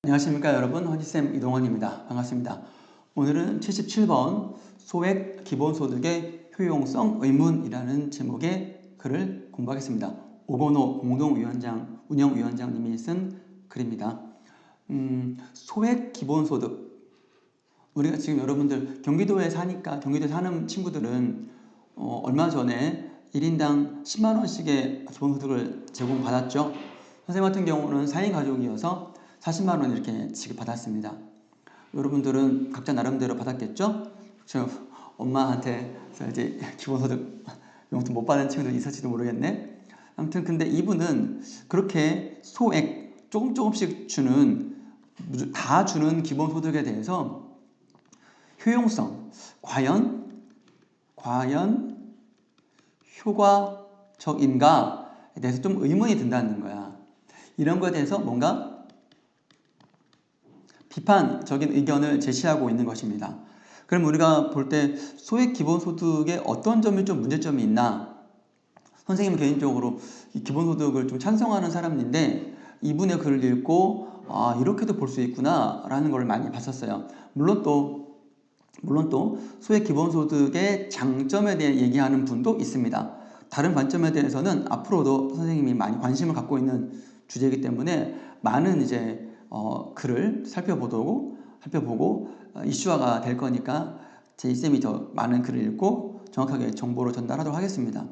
안녕하십니까 여러분, 허니쌤 이동원입니다. 반갑습니다. 오늘은 77번 소액 기본소득의 효용성 의문이라는 제목의 글을 공부하겠습니다. 오건호 운영위원장님이 쓴 글입니다. 소액 기본소득, 우리가 지금 여러분들 경기도에 사는 친구들은 얼마 전에 1인당 10만원씩의 기본소득을 제공받았죠. 선생님 같은 경우는 4인 가족이어서 40만원 이렇게 지급받았습니다. 여러분들은 각자 나름대로 받았겠죠? 저 엄마한테 이제 기본소득 용돈 못 받은 친구들 있을지도 모르겠네. 아무튼 근데 이분은 그렇게 소액 조금씩 다 주는 기본소득에 대해서 효용성, 과연 효과적인가에 대해서 좀 의문이 든다는 거야. 이런 거에 대해서 뭔가 비판적인 의견을 제시하고 있는 것입니다. 그럼 우리가 볼 때 소액 기본소득에 어떤 점이 좀 문제점이 있나? 선생님은 개인적으로 이 기본소득을 좀 찬성하는 사람인데 이분의 글을 읽고 이렇게도 볼 수 있구나 라는 걸 많이 봤었어요. 물론 또 소액 기본소득의 장점에 대해 얘기하는 분도 있습니다. 다른 관점에 대해서는 앞으로도 선생님이 많이 관심을 갖고 있는 주제이기 때문에 많은 이제 글을 살펴보고 이슈화가 될 거니까 제이쌤이 더 많은 글을 읽고 정확하게 정보를 전달하도록 하겠습니다.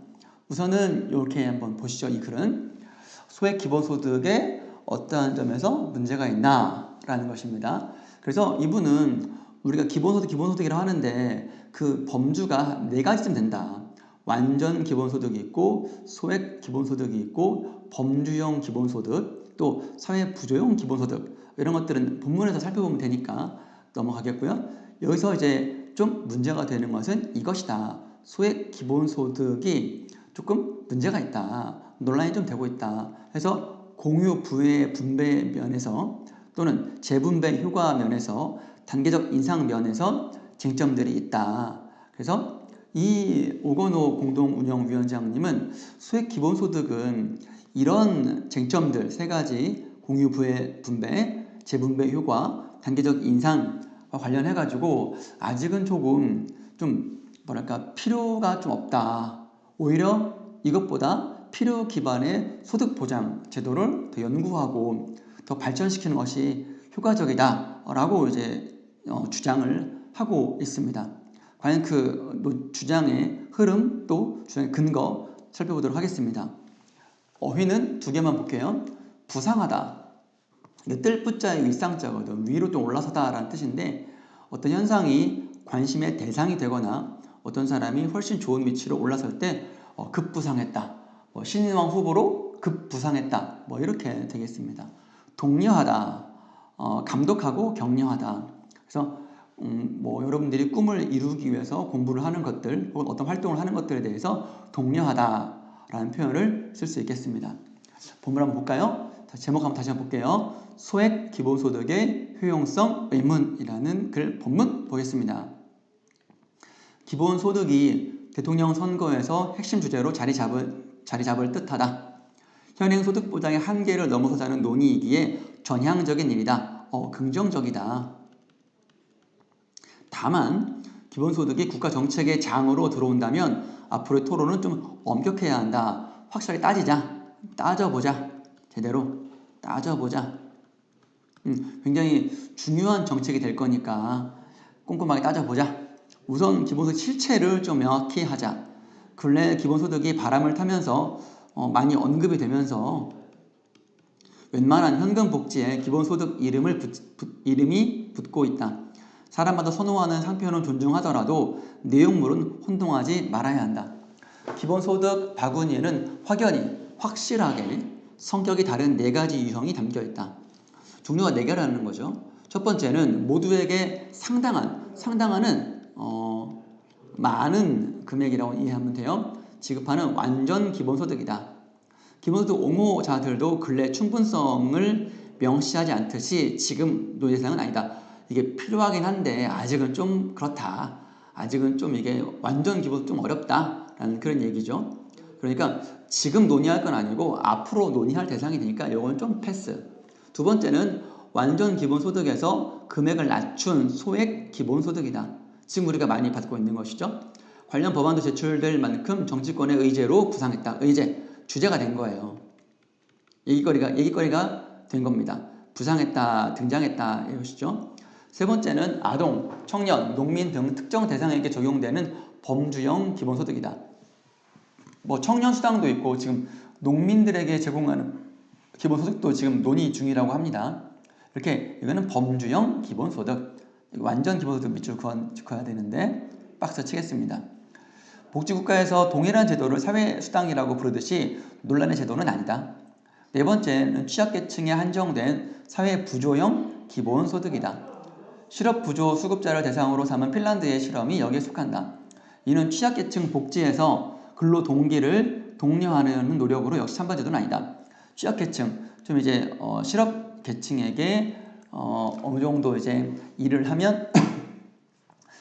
우선은 이렇게 한번 보시죠. 이 글은 소액 기본소득에 어떠한 점에서 문제가 있나 라는 것입니다. 그래서 이분은 우리가 기본소득이라고 하는데 그 범주가 4가지쯤 된다. 완전 기본소득이 있고 소액 기본소득이 있고 범주형 기본소득, 또 사회부조형 기본소득, 이런 것들은 본문에서 살펴보면 되니까 넘어가겠고요. 여기서 이제 좀 문제가 되는 것은 이것이다. 소액 기본소득이 조금 문제가 있다. 논란이 좀 되고 있다. 해서 공유 부의 분배 면에서 또는 재분배 효과 면에서 단계적 인상 면에서 쟁점들이 있다. 그래서 이 오건호 공동운영위원장님은 소액 기본소득은 이런 쟁점들 3가지, 공유 부의 분배, 재분배 효과, 단계적 인상과 관련해가지고 아직은 조금 좀 필요가 좀 없다. 오히려 이것보다 필요 기반의 소득 보장 제도를 더 연구하고 더 발전시키는 것이 효과적이다라고 이제 주장을 하고 있습니다. 과연 그 주장의 흐름 또 주장의 근거 살펴보도록 하겠습니다. 어휘는 2개만 볼게요. 부상하다. 뜰 뿌자의 일상자거든. 위로 좀 올라서다 라는 뜻인데 어떤 현상이 관심의 대상이 되거나 어떤 사람이 훨씬 좋은 위치로 올라설 때 급부상했다. 신인왕 후보로 급부상했다. 이렇게 되겠습니다. 독려하다. 감독하고 격려하다. 그래서 여러분들이 꿈을 이루기 위해서 공부를 하는 것들 혹은 어떤 활동을 하는 것들에 대해서 독려하다 라는 표현을 쓸 수 있겠습니다. 본문 한번 볼까요? 제목 한번 다시 한번 볼게요. 소액 기본소득의 효용성 의문이라는 글 본문 보겠습니다. 기본소득이 대통령 선거에서 핵심 주제로 자리 잡을 듯하다. 현행 소득 보장의 한계를 넘어서자는 논의이기에 전향적인 일이다. 긍정적이다. 다만 기본소득이 국가 정책의 장으로 들어온다면 앞으로의 토론은 좀 엄격해야 한다. 확실하게 따져보자. 제대로 따져보자. 굉장히 중요한 정책이 될 거니까 꼼꼼하게 따져보자. 우선 기본소득 실체를 좀 명확히 하자. 근래 기본소득이 바람을 타면서 많이 언급이 되면서 웬만한 현금 복지에 기본소득 이름이 붙고 있다. 사람마다 선호하는 상표는 존중하더라도 내용물은 혼동하지 말아야 한다. 기본소득 바구니에는 확실하게 성격이 다른 4가지 유형이 담겨있다. 종류가 4개라는 거죠. 첫 번째는 모두에게 상당한은 많은 금액이라고 이해하면 돼요. 지급하는 완전 기본소득이다. 기본소득 옹호자들도 근래 충분성을 명시하지 않듯이 지금 논의대상은 아니다. 이게 필요하긴 한데 아직은 좀 그렇다. 아직은 좀 이게 완전 기본소득 좀 어렵다라는 그런 얘기죠. 그러니까 지금 논의할 건 아니고 앞으로 논의할 대상이 되니까 이건 좀 패스. 2번째는 완전 기본소득에서 금액을 낮춘 소액 기본소득이다. 지금 우리가 많이 받고 있는 것이죠. 관련 법안도 제출될 만큼 정치권의 의제로 부상했다. 의제, 주제가 된 거예요. 얘기거리가 된 겁니다. 부상했다, 등장했다 이것이죠. 세 번째는 아동, 청년, 농민 등 특정 대상에게 적용되는 범주형 기본소득이다. 뭐 청년 수당도 있고 지금 농민들에게 제공하는 기본소득도 지금 논의 중이라고 합니다. 이렇게 이거는 범주형 기본소득, 완전 기본소득 밑줄 그어야 되는데 박스 치겠습니다. 복지국가에서 동일한 제도를 사회수당이라고 부르듯이 논란의 제도는 아니다. 네 번째는 취약계층에 한정된 사회부조형 기본소득이다. 실업부조 수급자를 대상으로 삼은 핀란드의 실험이 여기에 속한다. 이는 취약계층 복지에서 근로 동기를 독려하는 노력으로 역시 찬반 제도는 아니다. 취약계층, 좀 이제 실업계층에게 어느 정도 이제 일을 하면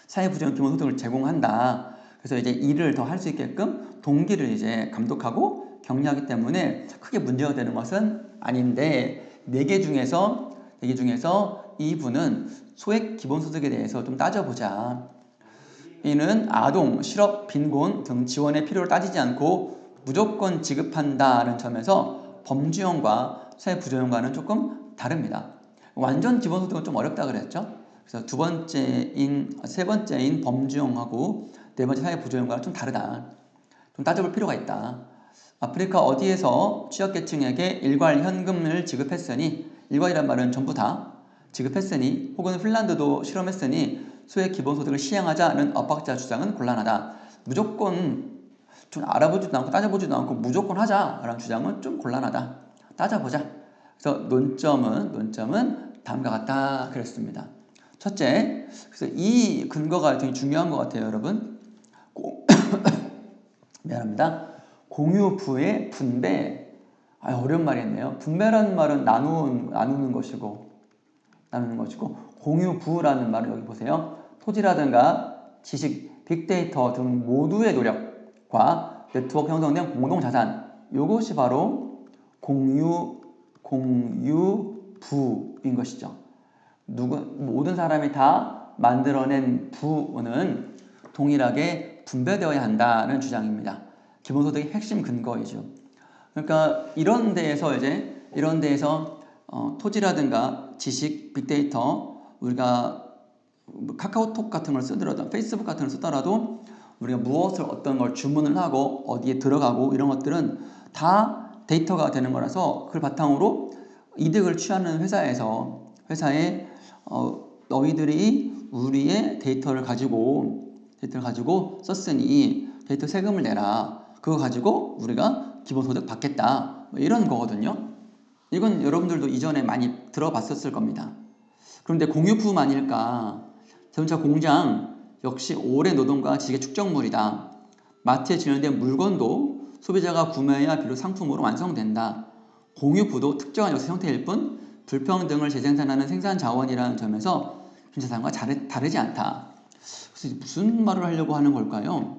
사회부조형 기본소득을 제공한다. 그래서 이제 일을 더 할 수 있게끔 동기를 이제 감독하고 격려하기 때문에 크게 문제가 되는 것은 아닌데 4개 중에서 이 부는 소액 기본소득에 대해서 좀 따져보자. 이는 아동, 실업, 빈곤 등 지원의 필요를 따지지 않고 무조건 지급한다는 점에서 범주형과 사회부조형과는 조금 다릅니다. 완전 기본소득은 좀 어렵다 그랬죠. 그래서 세 번째인 범주형하고 네 번째 사회부조형과는 좀 다르다. 좀 따져볼 필요가 있다. 아프리카 어디에서 취약계층에게 일괄 현금을 지급했으니, 일괄이란 말은 전부 다 지급했으니, 혹은 핀란드도 실험했으니 소액 기본소득을 시행하자는 엇박자 주장은 곤란하다. 무조건 좀 알아보지도 않고 따져보지도 않고 무조건 하자라는 주장은 좀 곤란하다. 따져보자. 그래서 논점은 다음과 같다 그랬습니다. 첫째, 그래서 이 근거가 되게 중요한 것 같아요, 여러분. 미안합니다. 공유부의 분배. 어려운 말이었네요. 분배라는 말은 나누는 것이고, 공유부라는 말은 여기 보세요. 토지라든가 지식, 빅데이터 등 모두의 노력과 네트워크 형성된 공동자산. 이것이 바로 공유부인 것이죠. 모든 사람이 다 만들어낸 부는 동일하게 분배되어야 한다는 주장입니다. 기본소득의 핵심 근거이죠. 그러니까 이런 데에서 토지라든가 지식, 빅데이터, 우리가 카카오톡 같은 걸 쓰더라도, 페이스북 같은 걸 쓰더라도 우리가 어떤 걸 주문을 하고 어디에 들어가고 이런 것들은 다 데이터가 되는 거라서 그걸 바탕으로 이득을 취하는 회사에 너희들이 우리의 데이터를 가지고 썼으니 데이터 세금을 내라. 그거 가지고 우리가 기본소득 받겠다. 이런 거거든요. 이건 여러분들도 이전에 많이 들어봤었을 겁니다. 그런데 공유부만일까? 자동차 공장 역시 오랜 노동과 지식의 축적물이다. 마트에 진열된 물건도 소비자가 구매해야 비로소 상품으로 완성된다. 공유부도 특정한 역사 형태일 뿐 불평등을 재생산하는 생산 자원이라는 점에서 자산과 다르지 않다. 그래서 무슨 말을 하려고 하는 걸까요?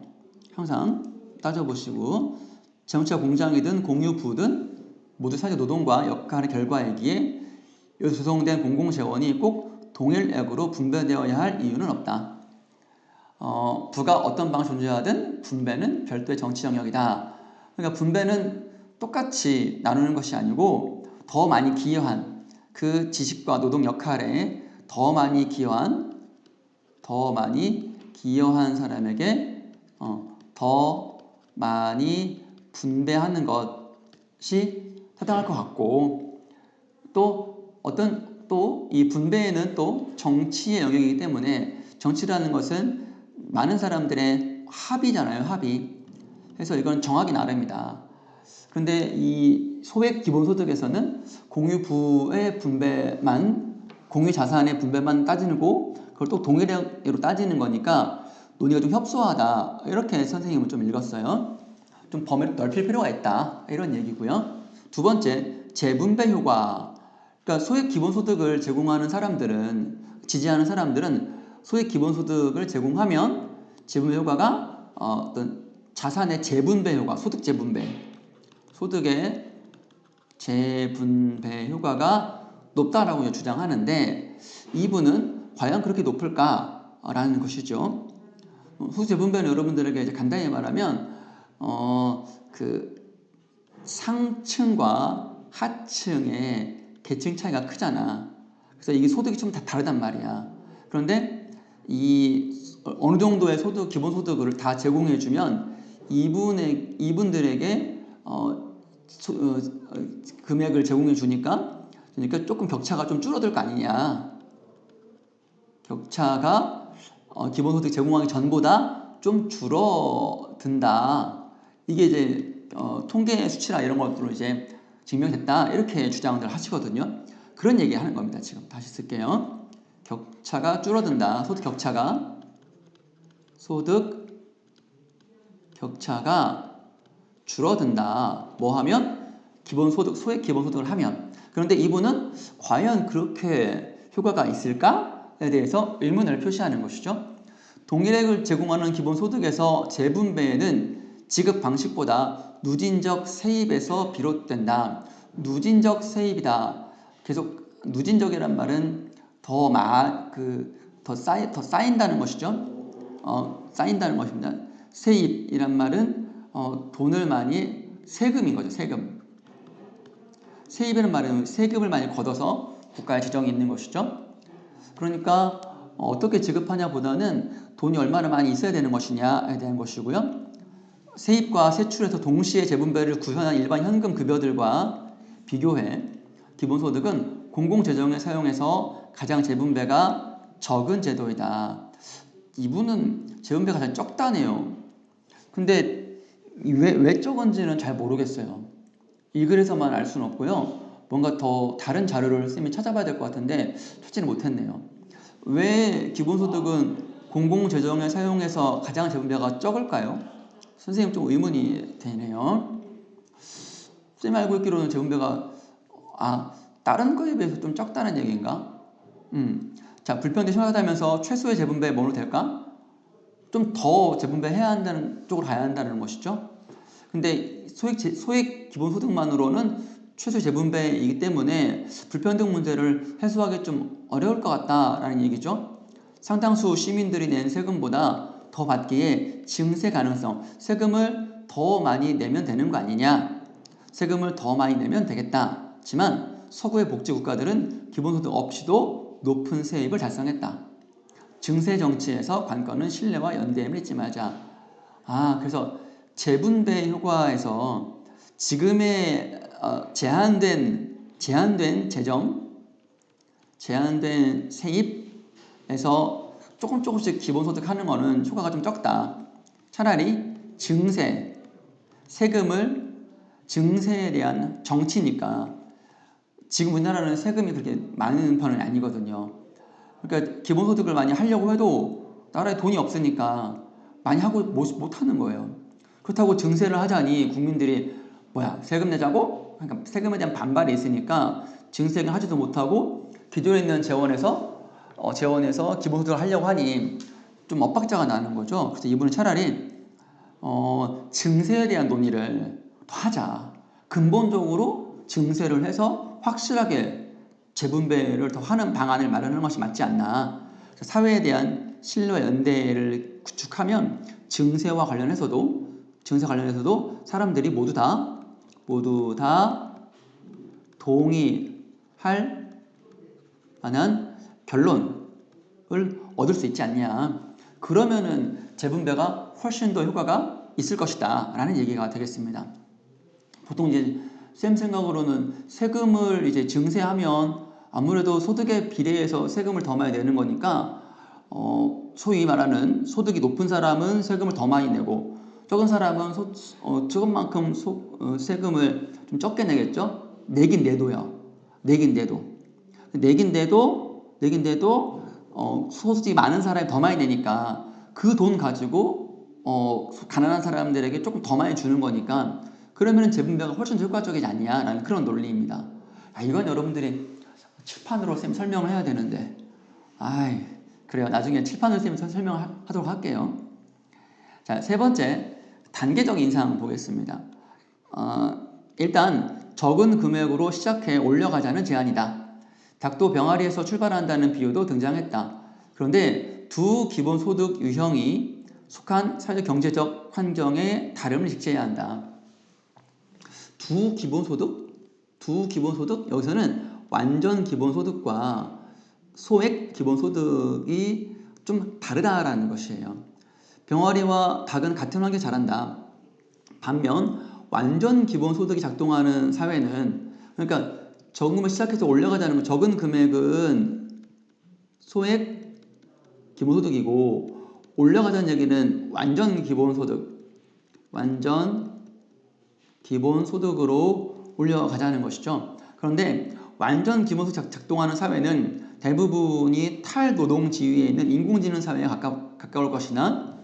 항상 따져보시고 자동차 공장이든 공유부든 모두 사회적 노동과 역할의 결과이기에 여기서 조성된 공공재원이 꼭 동일액으로 분배되어야 할 이유는 없다. 부가 어떤 방식으로 존재하든 분배는 별도의 정치 영역이다. 그러니까 분배는 똑같이 나누는 것이 아니고 더 많이 기여한 그 지식과 노동 역할에 더 많이 기여한 사람에게 더 많이 분배하는 것이 타당할 것 같고, 또 이 분배에는 또 정치의 영역이기 때문에 정치라는 것은 많은 사람들의 합의잖아요, 합의. 그래서 이건 정하기 나름이다. 그런데 이 소액 기본소득에서는 공유부의 분배만, 공유 자산의 분배만 따지고 그걸 또 동일액으로 따지는 거니까 논의가 좀 협소하다. 이렇게 선생님은 좀 읽었어요. 좀 범위를 넓힐 필요가 있다. 이런 얘기고요. 두 번째, 재분배 효과. 그러니까 소액 기본소득을 제공하는 사람들은, 지지하는 사람들은 소액 기본소득을 제공하면 재분배 효과가 어떤 자산의 재분배 효과, 소득의 재분배 효과가 높다라고 이제 주장하는데 이분은 과연 그렇게 높을까라는 것이죠. 소득재분배는 여러분들에게 이제 간단히 말하면 그 상층과 하층의 계층 차이가 크잖아. 그래서 이게 소득이 좀 다 다르단 말이야. 그런데 이 어느 정도의 소득, 기본 소득을 다 제공해주면 이분들에게 금액을 제공해 주니까 그러니까 조금 격차가 좀 줄어들 거 아니냐. 격차가 기본소득 제공하기 전보다 좀 줄어든다. 이게 이제 통계 수치나 이런 것들로 이제 증명됐다. 이렇게 주장들 하시거든요. 그런 얘기 하는 겁니다. 지금 다시 쓸게요. 격차가 줄어든다. 소득 격차가 줄어든다. 뭐 하면? 소액 기본소득을 하면. 그런데 이분은 과연 그렇게 효과가 있을까에 대해서 의문을 표시하는 것이죠. 동일액을 제공하는 기본소득에서 재분배는 지급 방식보다 누진적 세입에서 비롯된다. 누진적 세입이다. 계속 누진적이란 말은 더 쌓인다는 것이죠. 쌓인다는 것입니다. 세입이란 말은 돈을 많이 세금인 거죠. 세금. 세입이라는 말은 세금을 많이 걷어서 국가에 지정이 있는 것이죠. 그러니까 어떻게 지급하냐 보다는 돈이 얼마나 많이 있어야 되는 것이냐에 대한 것이고요. 세입과 세출에서 동시에 재분배를 구현한 일반 현금 급여들과 비교해 기본소득은 공공재정에 사용해서 가장 재분배가 적은 제도이다. 이분은 재분배가 가장 적다네요. 근데 왜 적은지는 잘 모르겠어요. 이 글에서만 알 수는 없고요. 뭔가 더 다른 자료를 쌤이 찾아봐야 될 것 같은데 찾지는 못했네요. 왜 기본소득은 공공재정에 사용해서 가장 재분배가 적을까요? 선생님 좀 의문이 되네요. 쌤이 알고 있기로는 재분배가 다른 거에 비해서 좀 적다는 얘기인가? 자, 불평등 심하다면서 최소의 재분배 뭐로 될까? 좀 더 재분배해야 한다는 쪽으로 가야 한다는 것이죠. 근데 소액 기본소득만으로는 최소 재분배이기 때문에 불평등 문제를 해소하기 좀 어려울 것 같다라는 얘기죠. 상당수 시민들이 낸 세금보다 더 받기에 증세 가능성, 세금을 더 많이 내면 되는 거 아니냐. 세금을 더 많이 내면 되겠다. 하지만 서구의 복지국가들은 기본소득 없이도 높은 세입을 달성했다. 증세 정치에서 관건은 신뢰와 연대임을 잊지 말자. 그래서 재분배 효과에서 지금의 제한된 재정, 제한된 세입에서 조금씩 기본소득 하는 거는 효과가 좀 적다. 차라리 증세에 대한 정치니까 지금 우리나라는 세금이 그렇게 많은 편은 아니거든요. 그러니까 기본소득을 많이 하려고 해도 나라에 돈이 없으니까 많이 하고 못 하는 거예요. 그렇다고 증세를 하자니 국민들이 세금 내자고? 그러니까 세금에 대한 반발이 있으니까 증세를 하지도 못하고 기존에 있는 재원에서 기본소득을 하려고 하니 좀 엇박자가 나는 거죠. 그래서 이분은 차라리 증세에 대한 논의를 더 하자. 근본적으로 증세를 해서 확실하게 재분배를 더 하는 방안을 마련하는 것이 맞지 않나. 사회에 대한 신뢰와 연대를 구축하면 증세 관련해서도 사람들이 모두 다 동의할 만한 결론을 얻을 수 있지 않냐. 그러면은 재분배가 훨씬 더 효과가 있을 것이다 라는 얘기가 되겠습니다. 보통 이제 쌤 생각으로는 세금을 이제 증세하면 아무래도 소득에 비례해서 세금을 더 많이 내는 거니까 소위 말하는 소득이 높은 사람은 세금을 더 많이 내고 적은 사람은 적은 만큼 세금을 좀 적게 내겠죠. 내긴 내도 소득이 많은 사람이 더 많이 내니까 그 돈 가지고 가난한 사람들에게 조금 더 많이 주는 거니까 그러면 재분배가 훨씬 더 효과적이지 않냐라는 그런 논리입니다. 이건 여러분들이 칠판으로 쌤 설명을 해야 되는데 그래요. 나중에 칠판으로 쌤 설명하도록 할게요. 자, 세 번째 단계적 인상 보겠습니다. 일단 적은 금액으로 시작해 올려가자는 제안이다. 닭도 병아리에서 출발한다는 비유도 등장했다. 그런데 두 기본소득 유형이 속한 사회적 경제적 환경의 다름을 직시해야 한다. 두 기본소득? 여기서는 완전 기본소득과 소액 기본소득이 좀 다르다라는 것이에요. 병아리와 닭은 같은 환경에 자란다. 반면 완전 기본소득이 작동하는 사회는, 그러니까 적금을 시작해서 올려가자는 건, 적은 금액은 소액 기본소득이고 올려가자는 얘기는 완전 기본소득으로 올려가자는 것이죠. 그런데 완전 기본소득 작동하는 사회는 대부분이 탈노동지위에 있는 인공지능 사회에 가까울 것이나,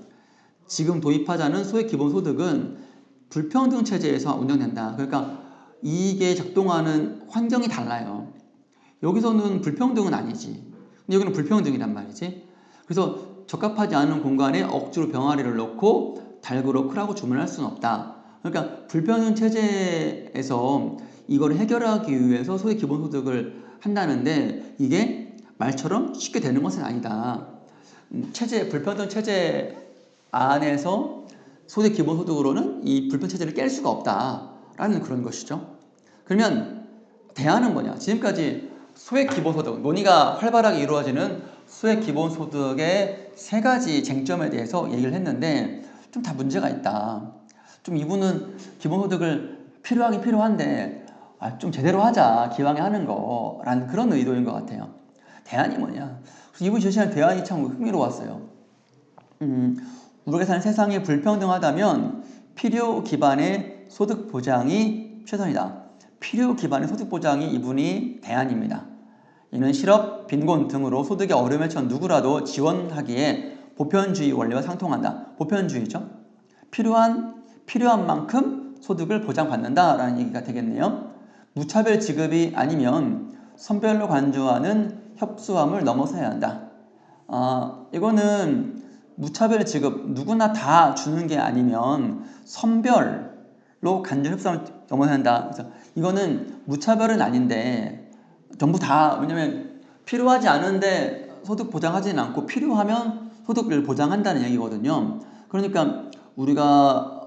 지금 도입하자는 소액 기본소득은 불평등 체제에서 운영된다. 그러니까 이게 작동하는 환경이 달라요. 여기서는 불평등은 아니지. 근데 여기는 불평등이란 말이지. 그래서 적합하지 않은 공간에 억지로 병아리를 넣고 닭으로 크라고 주문할 수는 없다. 그러니까 불평등 체제에서 이걸 해결하기 위해서 소액 기본소득을 한다는데, 이게 말처럼 쉽게 되는 것은 아니다. 불평등 체제 안에서 소득 기본소득으로는 이 불평 체제를 깰 수가 없다라는 그런 것이죠. 그러면 대안은 뭐냐? 지금까지 소액 기본소득, 논의가 활발하게 이루어지는 소액 기본소득의 세 가지 쟁점에 대해서 얘기를 했는데 좀 다 문제가 있다. 좀 이분은 기본소득을 필요하긴 필요한데 좀 제대로 하자, 기왕에 하는 거라는 그런 의도인 것 같아요. 대안이 뭐냐? 그래서 이분이 제시한 대안이 참 흥미로웠어요. 우리가 사는 세상이 불평등하다면 필요 기반의 소득 보장이 최선이다. 필요 기반의 소득 보장이 이분이 대안입니다. 이는 실업, 빈곤 등으로 소득에 어려움에 처한 누구라도 지원하기에 보편주의 원리와 상통한다. 보편주의죠. 필요한 만큼 소득을 보장받는다라는 얘기가 되겠네요. 무차별 지급이 아니면 선별로 간주하는 협소함을 넘어서야 한다. 이거는 무차별 지급, 누구나 다 주는 게 아니면 선별로 간접 협상을 넘어야 한다. 그래서 이거는 무차별은 아닌데 전부 다, 왜냐면 필요하지 않은데 소득 보장하지는 않고 필요하면 소득을 보장한다는 얘기거든요. 그러니까 우리가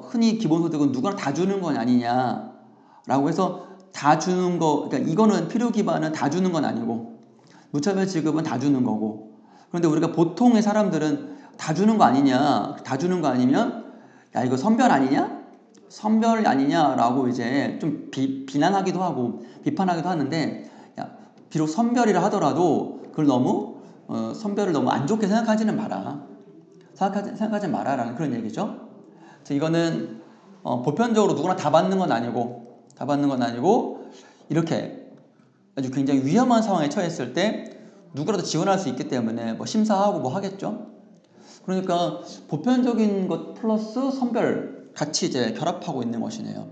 흔히 기본소득은 누구나 다 주는 건 아니냐라고 해서 다 주는 거, 그러니까 이거는 필요 기반은 다 주는 건 아니고 무차별 지급은 다 주는 거고, 그런데 우리가 보통의 사람들은 다 주는 거 아니냐, 다 주는 거 아니면 야 이거 선별 아니냐? 선별 아니냐라고 이제 좀 비난하기도 하고 비판하기도 하는데, 야, 비록 선별이라 하더라도 그걸 너무 선별을 너무 안 좋게 생각하지 마라라는 그런 얘기죠. 이거는 보편적으로 누구나 다 받는 건 아니고 이렇게 아주 굉장히 위험한 상황에 처했을 때 누구라도 지원할 수 있기 때문에 뭐 심사하고 뭐 하겠죠. 그러니까 보편적인 것 플러스 선별 같이 이제 결합하고 있는 것이네요.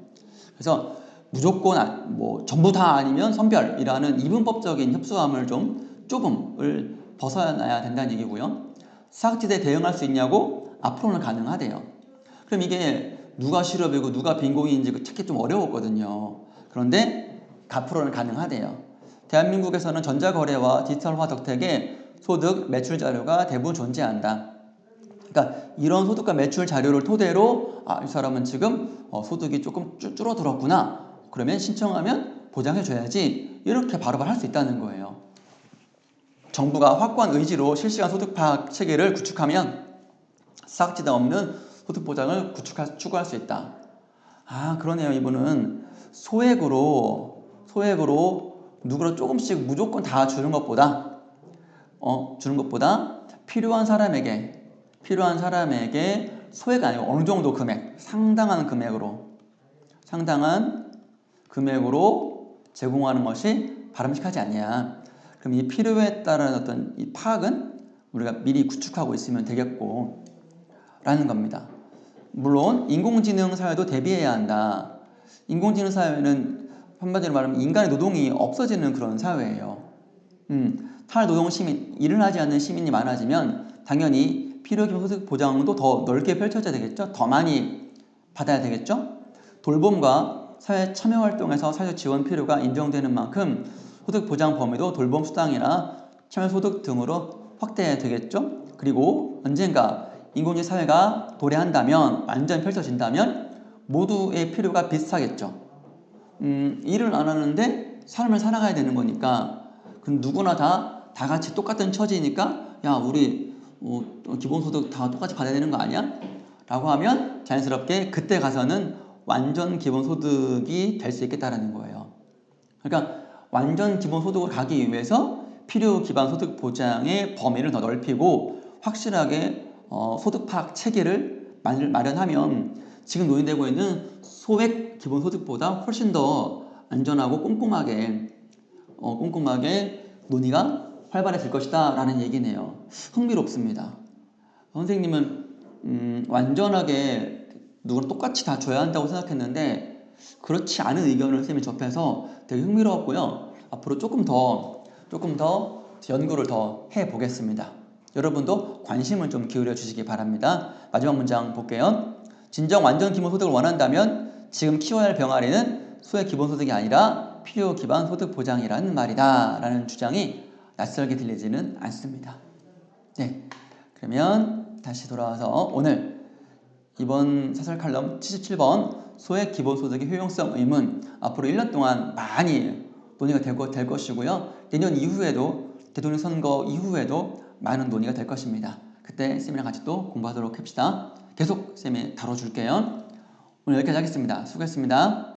그래서 무조건 뭐 전부 다 아니면 선별이라는 이분법적인 협소함을 조금을 벗어나야 된다는 얘기고요. 사각지대에 대응할 수 있냐고 앞으로는 가능하대요. 그럼 이게 누가 실업이고 누가 빈곤인지 찾기 좀 어려웠거든요. 그런데 앞으로는 가능하대요. 대한민국에서는 전자거래와 디지털화 덕택에 소득, 매출 자료가 대부분 존재한다. 그러니까 이런 소득과 매출 자료를 토대로 이 사람은 지금 소득이 조금 줄어들었구나. 그러면 신청하면 보장해줘야지. 이렇게 바로바로 할 수 있다는 거예요. 정부가 확고한 의지로 실시간 소득 파악 체계를 구축하면 사각지대 없는 소득 보장을 추구할 수 있다. 그러네요. 이분은 소액으로 누구라 조금씩 무조건 다 주는 것보다 필요한 사람에게 소액 아니고 어느 정도 금액, 상당한 금액으로 제공하는 것이 바람직하지 않냐. 그럼 이 필요에 따른 어떤 이 파악은 우리가 미리 구축하고 있으면 되겠고 라는 겁니다. 물론 인공지능 사회도 대비해야 한다. 인공지능 사회는 한마디로 말하면 인간의 노동이 없어지는 그런 사회예요. 탈노동 시민, 일을 하지 않는 시민이 많아지면 당연히 필요기본 소득 보장도 더 넓게 펼쳐져야 되겠죠. 더 많이 받아야 되겠죠. 돌봄과 사회 참여 활동에서 사회적 지원 필요가 인정되는 만큼 소득 보장 범위도 돌봄 수당이나 참여소득 등으로 확대되겠죠. 그리고 언젠가 인공지능 사회가 도래한다면, 완전 펼쳐진다면 모두의 필요가 비슷하겠죠. 일을 안 하는데 삶을 살아가야 되는 거니까, 그럼 누구나 다 같이 똑같은 처지니까 야, 우리 기본소득 다 똑같이 받아야 되는 거 아니야? 라고 하면 자연스럽게 그때 가서는 완전 기본소득이 될 수 있겠다라는 거예요. 그러니까 완전 기본소득으로 가기 위해서 필요 기반 소득 보장의 범위를 더 넓히고 확실하게 소득 파악 체계를 마련하면 지금 논의되고 있는 소액 기본소득보다 훨씬 더 안전하고 꼼꼼하게 논의가 활발해질 것이다 라는 얘기네요. 흥미롭습니다. 선생님은 완전하게 누구나 똑같이 다 줘야 한다고 생각했는데 그렇지 않은 의견을 선생님이 접해서 되게 흥미로웠고요. 앞으로 조금 더 연구를 더 해보겠습니다. 여러분도 관심을 좀 기울여 주시기 바랍니다. 마지막 문장 볼게요. 진정 완전 기본소득을 원한다면 지금 키워야 할 병아리는 소액 기본소득이 아니라 필요 기반 소득 보장이라는 말이다 라는 주장이 낯설게 들리지는 않습니다. 네, 그러면 다시 돌아와서 오늘 이번 사설 칼럼 77번 소액 기본소득의 효용성 의문, 앞으로 1년 동안 많이 논의가 될 것이고요. 내년 이후에도, 대통령 선거 이후에도 많은 논의가 될 것입니다. 그때 쌤이랑 같이 또 공부하도록 합시다. 계속 쌤이 다뤄줄게요. 오늘 여기까지 하겠습니다. 수고했습니다.